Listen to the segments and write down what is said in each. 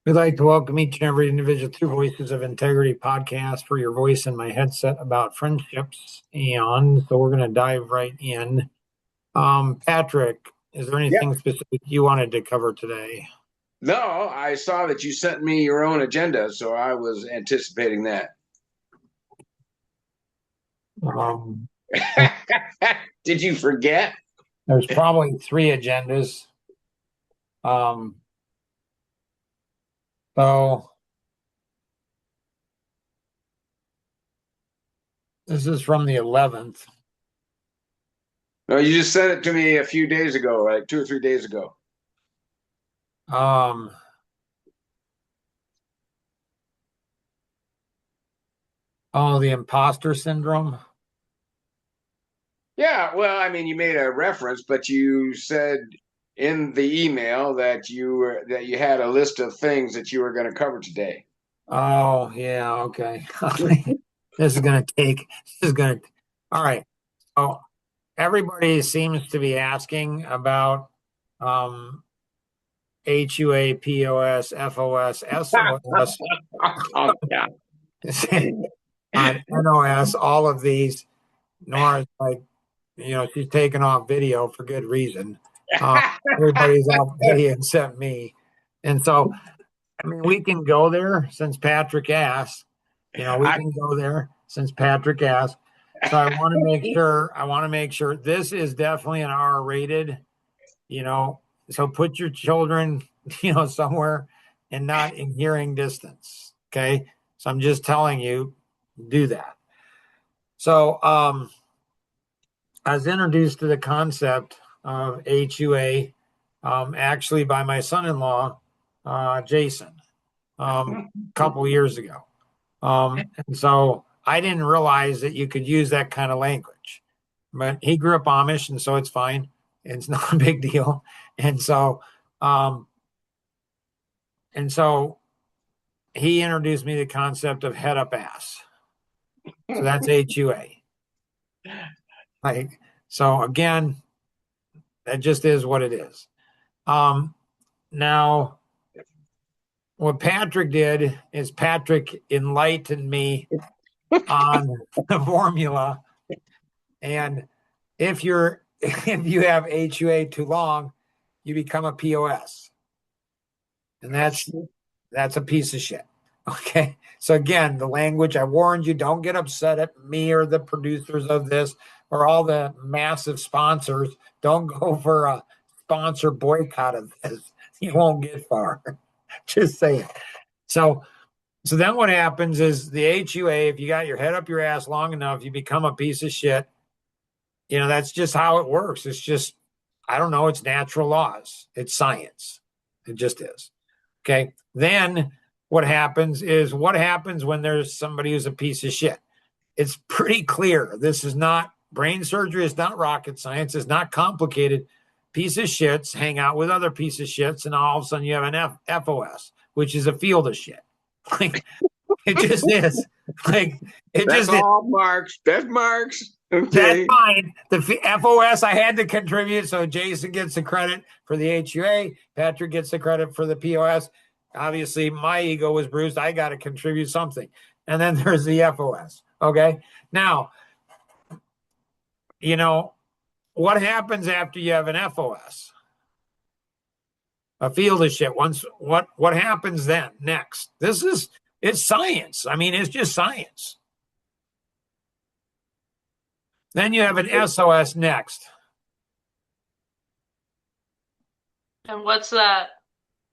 We'd like to welcome each and every individual to Voices of Integrity podcast for your voice in my headset about friendships. And so we're going to dive right in. Patrick, is there Yeah. anything specific you wanted to cover today? No, I saw that you sent me your own agenda, so I was anticipating that. Um, Did you forget? there's probably three agendas. Um, so this is from the 11th. No, you just sent it to me a few days ago, right? 2 or 3 days ago. Um, the imposter syndrome. Yeah, well, I mean, you made a reference, but you said in the email that you had a list of things that you were going to cover today. Oh, yeah, okay. This is going to take, this is going to, all right. So everybody seems to be asking about um, HUA, POS, FOS, SOS, Oh, yeah. NOS, all of these. Nora's like, she's taking off video for good reason. Uh, Everybody's off video except me. And so, I mean, we can go there since Patrick asked. We I, can go there since Patrick asked. So I want to make sure this is definitely an R rated, so put your children, somewhere and not in hearing distance. Okay. So I'm just telling you, do that. So I was introduced to the concept of HUA actually by my son-in-law, Jason, a couple years ago. And so I didn't realize that you could use that kind of language. But he grew up Amish, and so it's fine. It's not a big deal. And so, um, and so he introduced me to the concept of head up ass. So that's HUA. Like, so again, that just is what it is. Now, what Patrick did is Patrick enlightened me on the formula. And if you have HUA too long, you become a POS. And that's a piece of shit. Okay. So again, the language, I warned you, don't get upset at me or the producers of this or all the massive sponsors. Don't go for a sponsor boycott of this. You won't get far. Just saying. So then what happens is the HUA, if you got your head up your ass long enough, you become a piece of shit. That's just how it works. It's just, I don't know, it's natural laws. It's science. It just is. Okay. Then what happens when there's somebody who's a piece of shit? It's pretty clear. This is not brain surgery. It's not rocket science. It's not complicated. Piece of shits hang out with other piece of shits, and all of a sudden you have an FOS, which is a field of shit. Like it just is. Like it that's just all is. Marks. That's Marks. That's Okay. fine. The FOS I had to contribute, so Jason gets the credit for the HUA. Patrick gets the credit for the POS. Obviously, my ego was bruised. I got to contribute something. And then there's the FOS. Okay. Now, what happens after you have an FOS? A field of shit. What happens then next? It's science. I mean, it's just science. Then you have an SOS next. And what's that?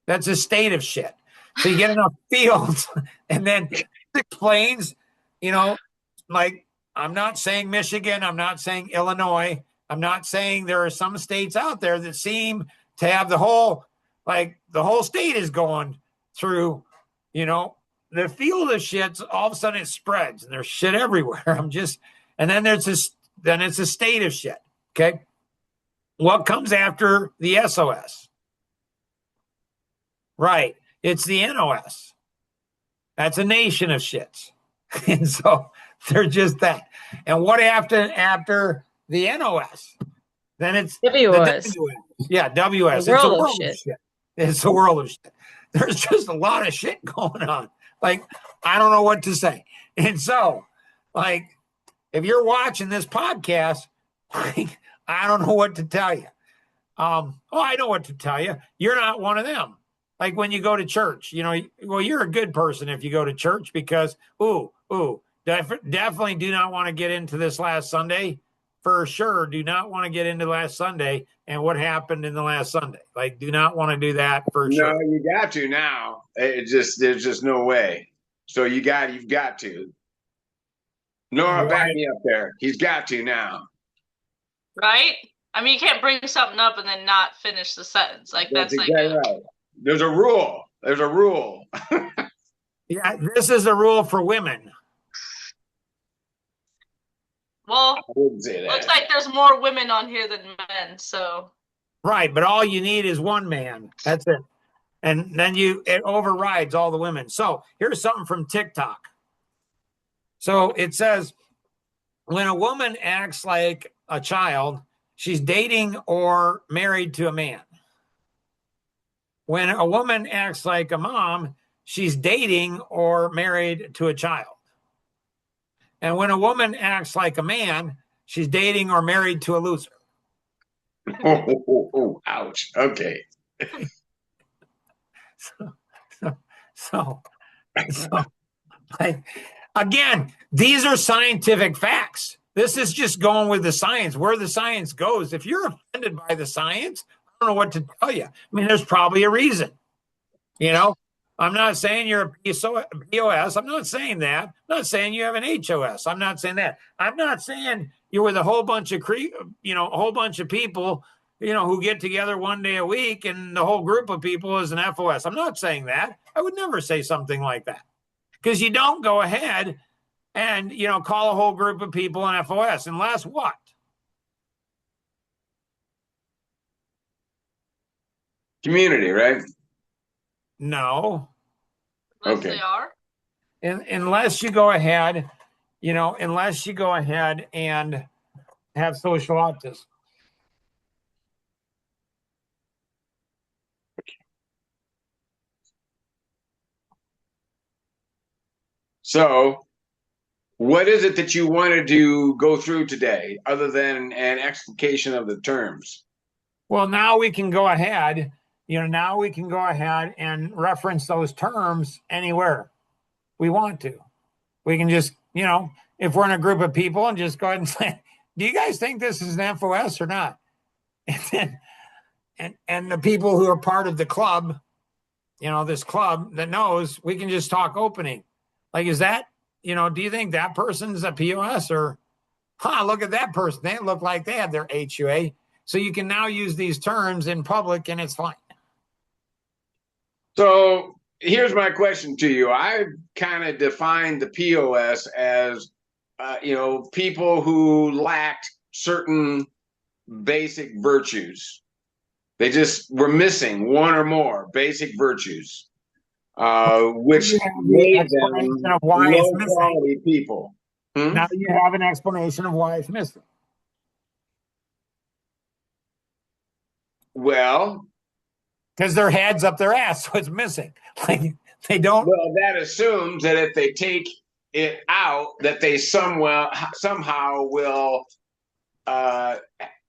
That's a state of shit. So you get enough fields, and then it explains, like I'm not saying Michigan, I'm not saying Illinois, I'm not saying there are some states out there that seem to have the whole state is going through, the field of shits, all of a sudden it spreads and there's shit everywhere. And then it's a state of shit. Okay. What comes after the SOS? Right. It's the NOS. That's a nation of shits. And so they're just that. And what after the NOS? Then it's WOS. the WS. Yeah, WS. The It's a world of world shit. of shit. It's a world of shit. there's just a lot of shit going on. Like, I don't know what to say. And so, like, if you're watching this podcast, like, I don't know what to tell you. I know what to tell you. You're not one of them. Like when you go to church, well, you're a good person if you go to church because, definitely do not want to get into this last Sunday. For sure, do not want to get into last Sunday and what happened in the last Sunday. Like, do not want to do that for No, sure. you got to now. There's just no way. So you've got to. Nora, back me up there. He's got to now. Right? I mean, you can't bring something up and then not finish the sentence. Like that's exactly right. There's a rule. There's a rule. Yeah, this is a rule for women. Well, I wouldn't say that. Looks like there's more women on here than men, so. Right, but all you need is one man. That's it. And then it overrides all the women. So here's something from TikTok. So it says, when a woman acts like a child, she's dating or married to a man. When a woman acts like a mom, she's dating or married to a child. And when a woman acts like a man, she's dating or married to a loser. Ouch. Okay. So, like, again, these are scientific facts. This is just going with the science, where the science goes. If you're offended by the science, I don't know what to tell you. I mean, there's probably a reason. I'm not saying you're a POS. I'm not saying that. I'm not saying you have an HOS. I'm not saying that. I'm not saying you're with a whole bunch of people, who get together one day a week and the whole group of people is an FOS. I'm not saying that. I would never say something like that because you don't go ahead and, call a whole group of people an FOS unless what? Community, right? No. Unless Okay. they are. Unless you go ahead, and have social autism. So, what is it that you wanted to go through today, other than an explication of the terms? Well, now we can go ahead. And reference those terms anywhere we want to. We can just, if we're in a group of people, and just go ahead and say, "Do you guys think this is an FOS or not?" And the people who are part of the club, this club that knows, we can just talk opening. Like, is that, do you think that person's a POS or, look at that person. They look like they have their HUA. So you can now use these terms in public and it's fine. So here's my question to you. I kind of defined the POS as, people who lacked certain basic virtues. They just were missing one or more basic virtues, which made them low-quality people. Now you have an explanation of why it's missing. Well, because their head's up their ass, so it's missing. Like, they don't. Well, that assumes that if they take it out, that they somehow will,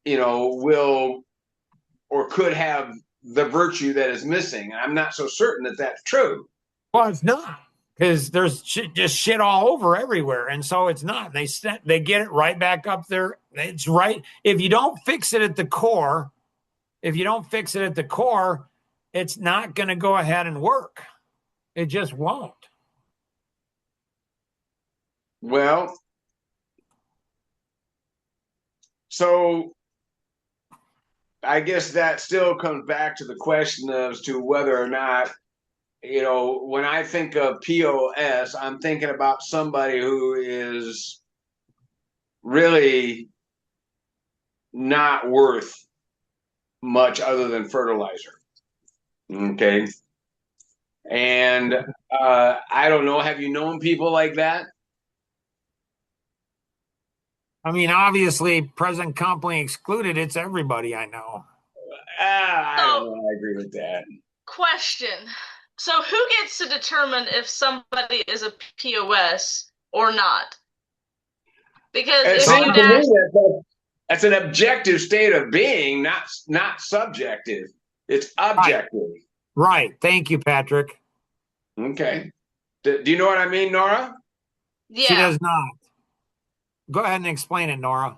will or could have the virtue that is missing. And I'm not so certain that that's true. Well, it's not, because there's just shit all over everywhere, and so it's not. They get it right back up there. It's right. If you don't fix it at the core, it's not going to go ahead and work. It just won't. Well, so I guess that still comes back to the question as to whether or not, when I think of POS, I'm thinking about somebody who is really not worth much other than fertilizer. Okay. And I don't know. Have you known people like that? I mean, obviously, present company excluded. It's everybody I know. I don't know. I agree with that. Question. So who gets to determine if somebody is a POS or not? Because It if seems you'd to me ask, that's an objective state of being, not subjective. It's Right. objective. Right. Thank you, Patrick. Okay. Do you know what I mean, Nora? She yeah. does not. Go ahead and explain it, Nora.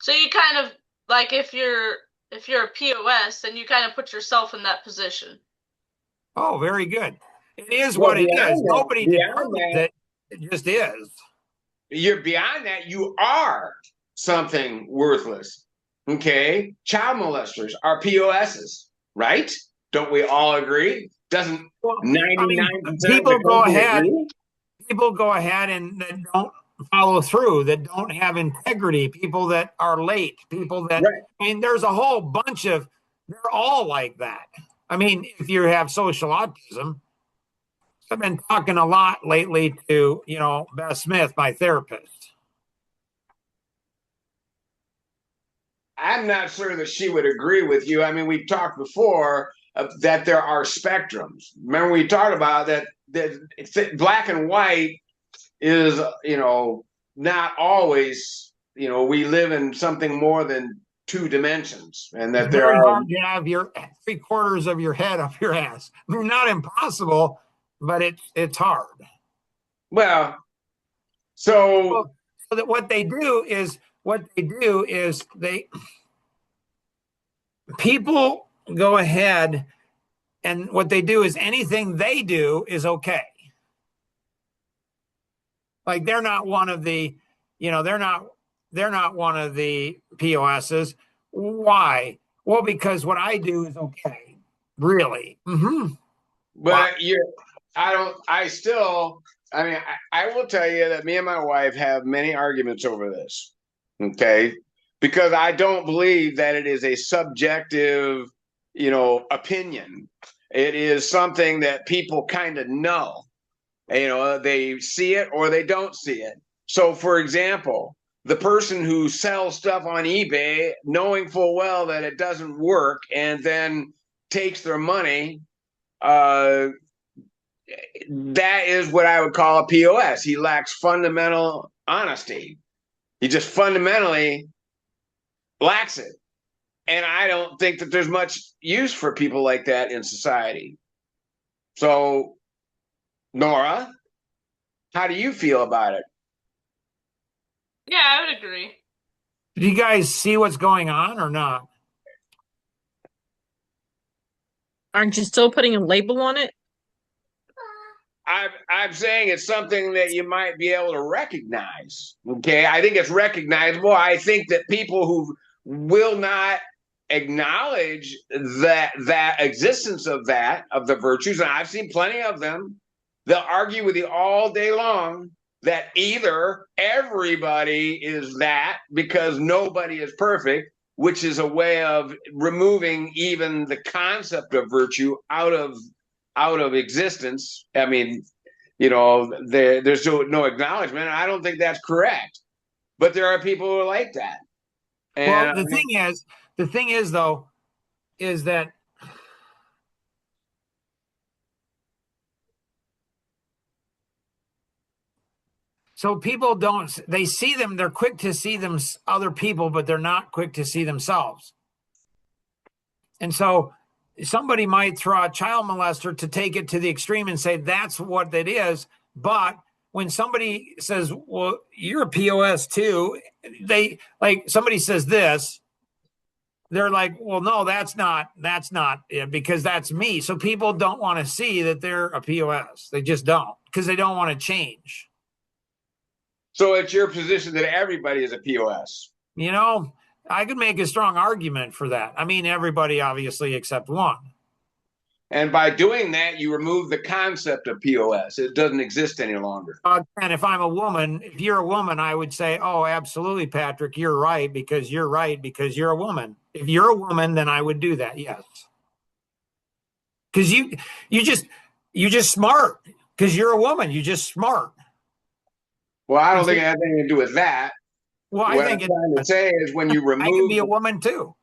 So you kind of like if you're a POS, then you kind of put yourself in that position. Oh, very good. It is Well, what it is. Nobody beyond determines that, it. It just is. you're beyond that. You are something worthless. Okay. Child molesters are POSs, right? Don't we all agree? Doesn't Well, I mean, 99% of the country agree? people go ahead and that don't follow through, that don't have integrity, people that are late, people that, Right. I mean, there's a whole bunch of, they're all like that. I mean, if you have social autism, I've been talking a lot lately to, Beth Smith, my therapist. I'm not sure that she would agree with you. I mean, we've talked before that there are spectrums. Remember, we talked about that black and white is, not always, we live in something more than two dimensions, and that It's there very are. hard to have your 3/4 of your head up your ass. I mean, not impossible, but it's hard. Well, so So that what they do is they people go ahead and what they do is anything they do is okay. Like they're not one of the, they're not one of the POSs. Why? Well, because what I do is okay. Really? Mm-hmm. but I mean, I will tell you that me and my wife have many arguments over this. Okay. Because I don't believe that it is a subjective, opinion. It is something that people kind of know. They see it or they don't see it. So, for example, the person who sells stuff on eBay, knowing full well that it doesn't work, and then takes their money, that is what I would call a POS. He lacks fundamental honesty. He just fundamentally lacks it. And I don't think that there's much use for people like that in society. So, Nora, how do you feel about it? Yeah, I would agree. Do you guys see what's going on or not? Aren't you still putting a label on it? I'm saying it's something that you might be able to recognize. Okay. I think it's recognizable. I think that people who will not acknowledge that existence of the virtues, and I've seen plenty of them, they'll argue with you all day long that either everybody is that because nobody is perfect, which is a way of removing even the concept of virtue out of existence. I mean, there's no acknowledgement. I don't think that's correct, but there are people who are like that. Well, And the thing is though, is that so people don't, they see them, they're quick to see them other people, but they're not quick to see themselves. And so somebody might throw a child molester to take it to the extreme and say that's what it is. But when somebody says, well, you're a POS too, they like somebody says this, they're like, well, no, that's not it because that's me. So people don't want to see that they're a POS. They just don't because they don't want to change. so it's your position that everybody is a POS. I could make a strong argument for that. I mean, everybody obviously except one. And by doing that, you remove the concept of POS. It doesn't exist any longer. And if I'm a woman, if you're a woman, I would say, oh, absolutely, Patrick, you're right because you're a woman. If you're a woman, then I would do that. Yes. Because you just smart because you're a woman. You just smart. Well, I don't think it has anything to do with that. Well, what I'm trying to say is when you remove, I can be a woman too.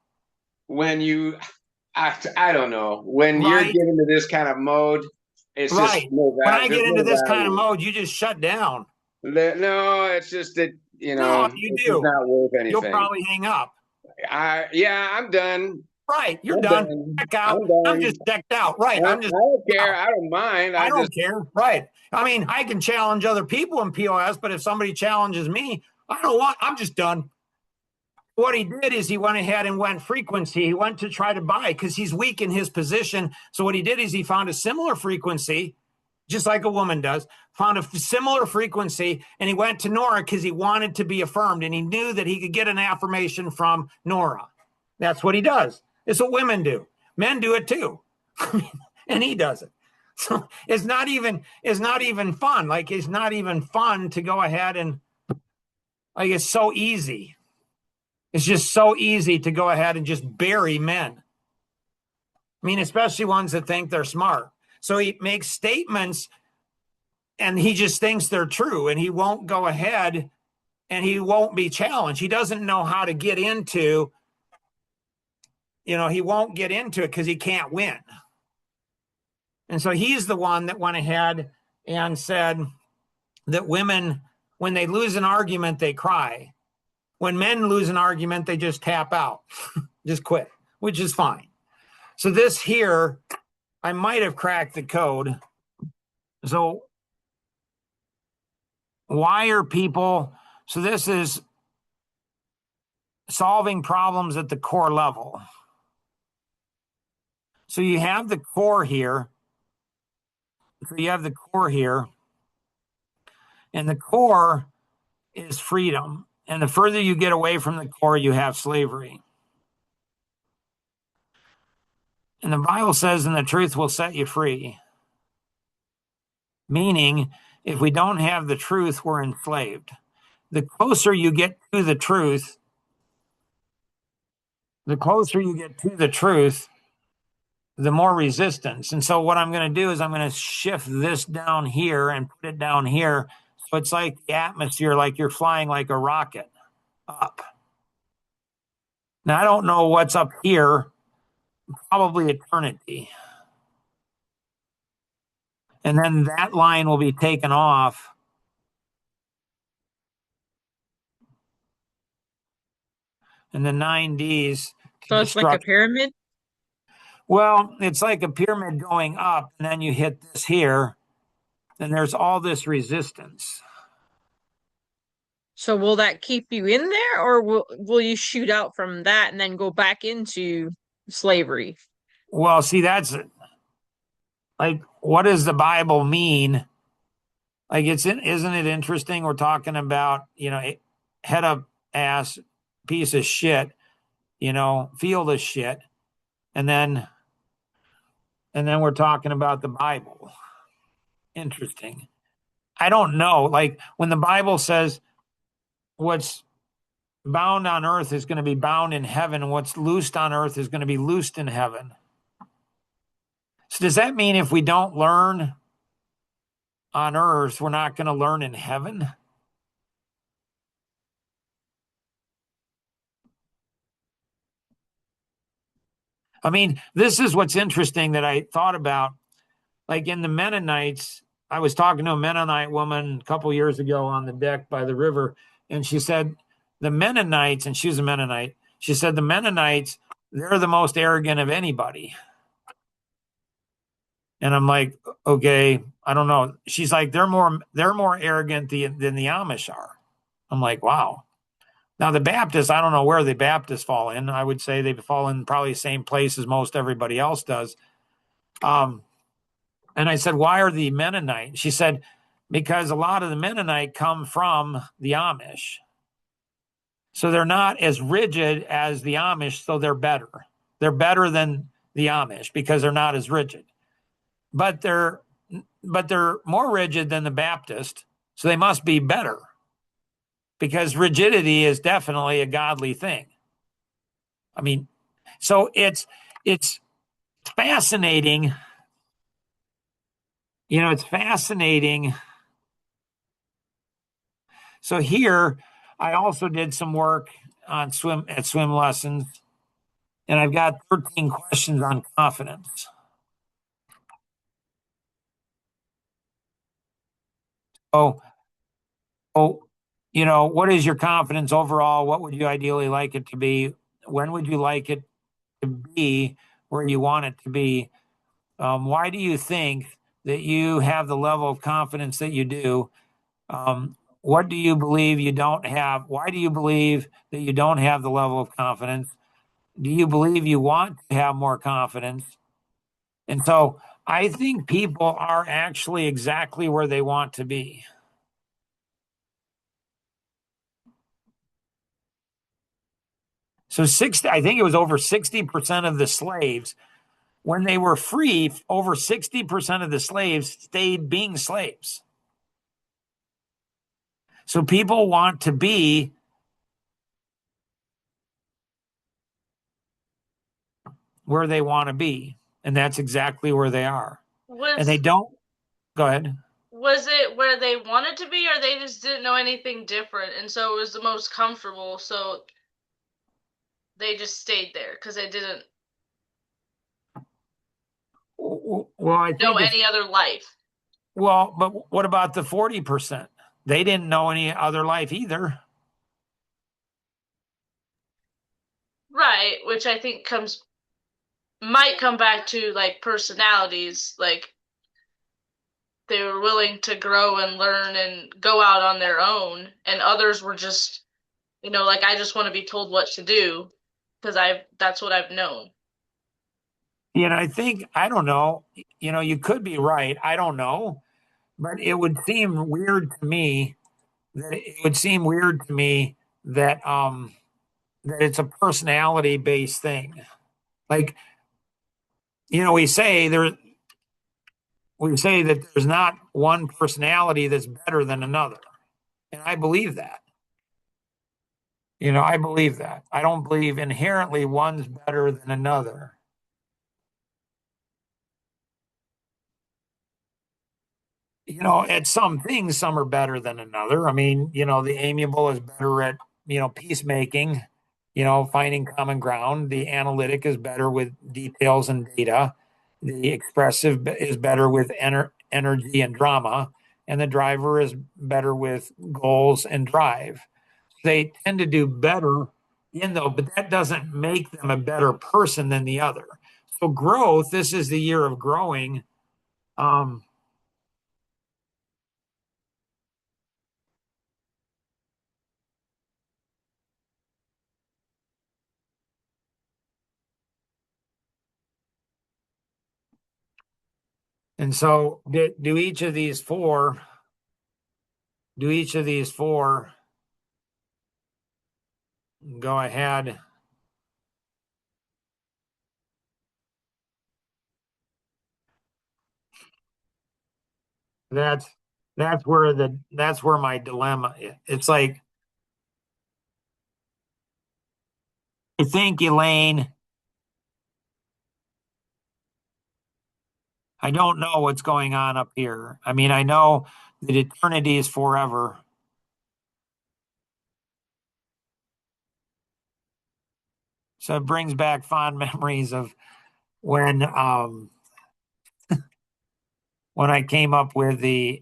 I don't know. When you're Right. getting into this kind of mode, it's just Right. When I there's get into no this kind of value. mode, you just shut down. No, it's just that, No, you it's just do. not worth You'll anything. probably hang up. Yeah, I'm done. Right. You're I'm done. done. Check out. I'm I'm done. just checked out. Right. I I'm just don't care. out. I don't mind. I don't care. Right. I mean, I can challenge other people in POS, but if somebody challenges me, I'm just done. What he did is he went ahead and went frequency. He went to try to buy because he's weak in his position. So what he did is he found a similar frequency, just like a woman does, found a similar frequency, and he went to Nora because he wanted to be affirmed, and he knew that he could get an affirmation from Nora. That's what he does. It's what women do. Men do it too, and he does it. So it's not even fun. Like it's not even fun to go ahead and like it's so easy. It's just so easy to go ahead and just bury men. I mean, especially ones that think they're smart. So he makes statements and he just thinks they're true and he won't go ahead and he won't be challenged. He doesn't know how to get into, he won't get into it because he can't win. And so he's the one that went ahead and said that women, when they lose an argument, they cry. When men lose an argument, they just tap out, just quit, which is fine. So this here, I might have cracked the code. So why are people, so this is solving problems at the core level. So you have the core here. And the core is freedom. And the further you get away from the core, you have slavery. And the Bible says, and the truth will set you free. Meaning, if we don't have the truth, we're enslaved. The closer you get to the truth, the more resistance. And so what I'm going to do is I'm going to shift this down here and put it down here. So it's like the atmosphere, like you're flying like a rocket up. Now, I don't know what's up here, probably eternity. And then that line will be taken off. And the 9Ds. So it's like a pyramid? Well, it's like a pyramid going up, and then you hit this here, and there's all this resistance. So will that keep you in there, or will you shoot out from that and then go back into slavery? Well, see, that's like, what does the Bible mean? Like, isn't it interesting? We're talking about, head of ass, piece of shit, field of shit, and then we're talking about the Bible. Interesting. I don't know. Like when the Bible says what's bound on earth is going to be bound in heaven, and what's loosed on earth is going to be loosed in heaven. So does that mean if we don't learn on earth, we're not going to learn in heaven? I mean, this is what's interesting that I thought about. Like in the Mennonites, I was talking to a Mennonite woman a couple years ago on the deck by the river, and she said the Mennonites, and she's a Mennonite, she said the Mennonites, they're the most arrogant of anybody. And I'm like, okay, I don't know. She's like, they're more arrogant than the Amish are. I'm like, wow. Now the Baptists, I don't know where the Baptists fall in. I would say they fall in probably the same place as most everybody else does. And I said, why are the Mennonite? She said, because a lot of the Mennonite come from the Amish. So they're not as rigid as the Amish, so they're better. They're better than the Amish because they're not as rigid. But they're more rigid than the Baptist, so they must be better. Because rigidity is definitely a godly thing. I mean, so it's fascinating. It's fascinating. So here, I also did some work on swim lessons. and I've got 13 questions on confidence. Oh, oh, what is your confidence overall? What would you ideally like it to be? When would you like it to be where you want it to be? Why do you think that you have the level of confidence that you do? What do you believe you don't have? Why do you believe that you don't have the level of confidence? Do you believe you want to have more confidence? And so I think people are actually exactly where they want to be. So I think it was over 60% of the slaves, when they were free, over 60% of the slaves stayed being slaves. So people want to be where they want to be. And that's exactly where they are. And they Was don't, go ahead. was it where they wanted to be, or they just didn't know anything different, and so it was the most comfortable, so they just stayed there because they didn't Well, I know think it's, any other life. well, but what about the 40%? They didn't know any other life either. Right, which I think might come back to like personalities, like they were willing to grow and learn and go out on their own, and others were just, like I just want to be told what to do because that's what I've known. I think, I don't know, you could be right. I don't know. But it would seem weird to me that it's a personality based thing. Like, we say that there's not one personality that's better than another. And I believe that. I believe that. I don't believe inherently one's better than another. At some things, some are better than another. I mean, the amiable is better at, peacemaking, finding common ground. The analytic is better with details and data. The expressive is better with energy and drama. And the driver is better with goals and drive. They tend to do better but that doesn't make them a better person than the other. So growth, this is the year of growing. Um, And so do each of these four, go ahead. That's that's where my dilemma is. It's like, I think, Elaine, I don't know what's going on up here. I mean, I know that eternity is forever. So it brings back fond memories of when when I came up with I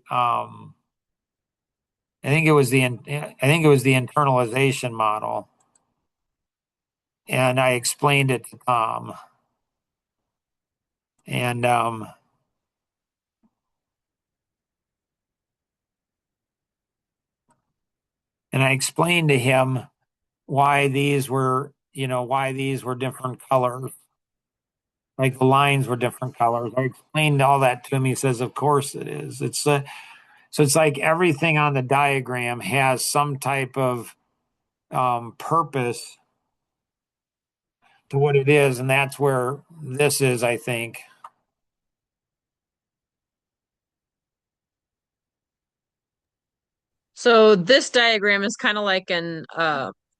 think it was the internalization model, and I explained it to Tom, and I explained to him why these were different colors, like the lines were different colors. I explained all that to him. He says, "Of course it is." So it's like everything on the diagram has some type of purpose to what it is, and that's where this is, I think. So this diagram is kind of like an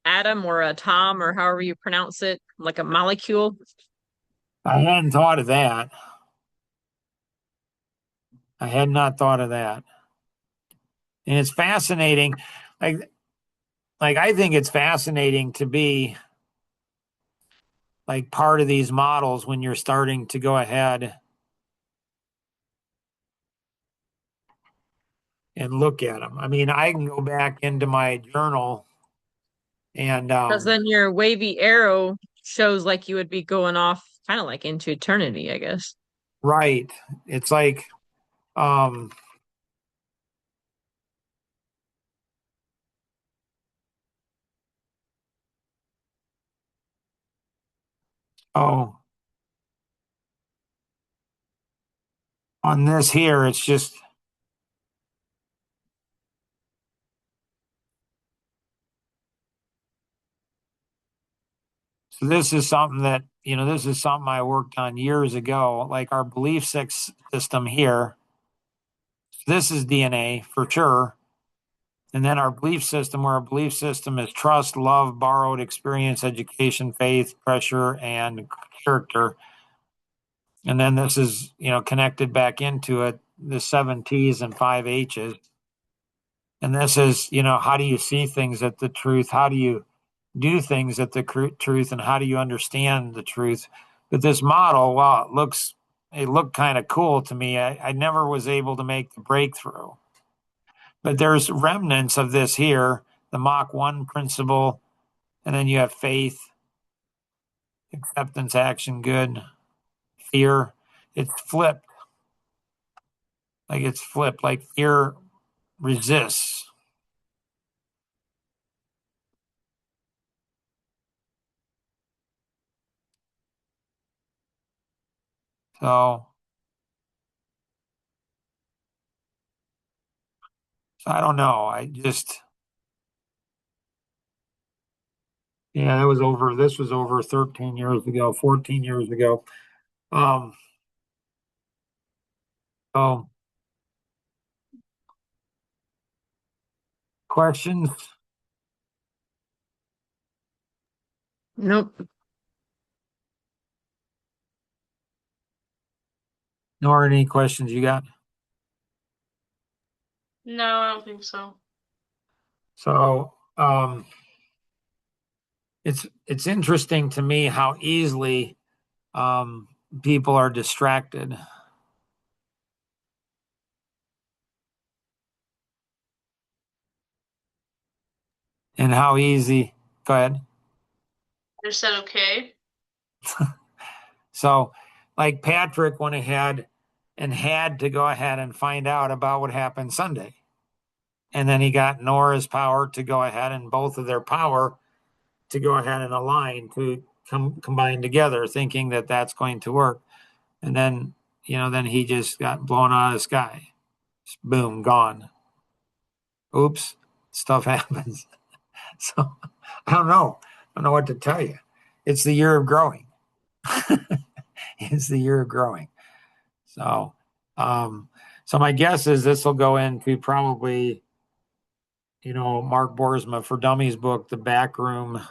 atom or a atom or however you pronounce it, like a molecule. I hadn't thought of that. I had not thought of that, and it's fascinating. Like I think it's fascinating to be like part of these models when you're starting to go ahead and look at them. I mean, I can go back into my journal and Because then your wavy arrow shows like you would be going off kind of like into eternity, I guess. right. It's like um oh, on this here it's just so this is something that, this is something I worked on years ago, like our belief system here. This is DNA for sure. And then our belief system, where our belief system is trust, love, borrowed experience, education, faith, pressure, and character. And then this is, connected back into it, the 7 T's and 5 H's. And this is, how do you see things at the truth? How do you do things at the truth? And how do you understand the truth? But this model, while it looked kind of cool to me, I never was able to make the breakthrough. But there's remnants of this here, the Mach 1 principle, and then you have faith, acceptance, action, good, fear. It's flipped. Like fear resists. So I don't know. Yeah, this was over 13 years ago, 14 years ago. Um, so questions, Nope. nor any questions you got? No, I don't think so. So, it's interesting to me how easily, people are distracted. And how easy, go ahead. I said okay. So, like Patrick went ahead and had to go ahead and find out about what happened Sunday. And then he got Nora's power to go ahead and both of their power to go ahead and align to combine together, thinking that that's going to work. And then, then he just got blown out of the sky. Just boom, gone. Oops, stuff happens. So I don't know. I don't know what to tell you. It's the year of growing. It's the year of growing. So, so my guess is this will go into probably, Mark Boersma for Dummies book, the back room,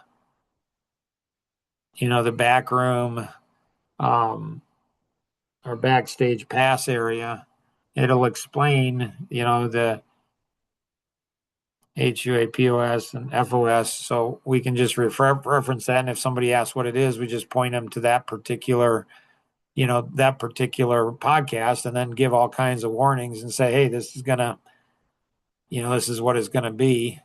the back room, or backstage pass area. It'll explain, the HUA, POS, and FOS. So we can just reference that. And if somebody asks what it is, we just point them to that particular podcast, and then give all kinds of warnings and say, hey, this is what it's gonna be.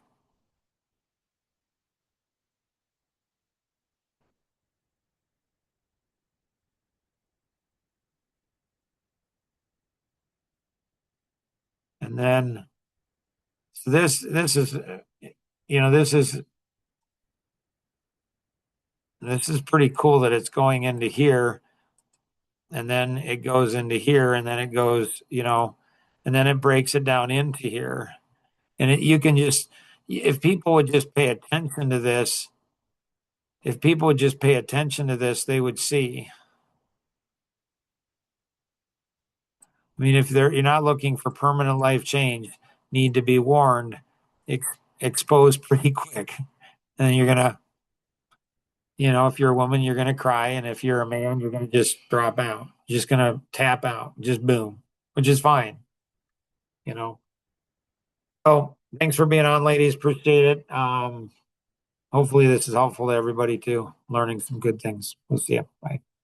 And then so this is this is pretty cool that it's going into here, and then it goes into here, and then it goes, and then it breaks it down into here. And you can just, if people would just pay attention to this, they would see. I mean, if you're not looking for permanent life change, need to be warned, exposed pretty quick. And you're gonna, if you're a woman, you're gonna cry, and if you're a man, you're gonna just drop out. You're just gonna tap out, just boom, which is fine. So thanks for being on, ladies. Appreciate it. hopefully this is helpful to everybody too, learning some good things. We'll see you. Bye.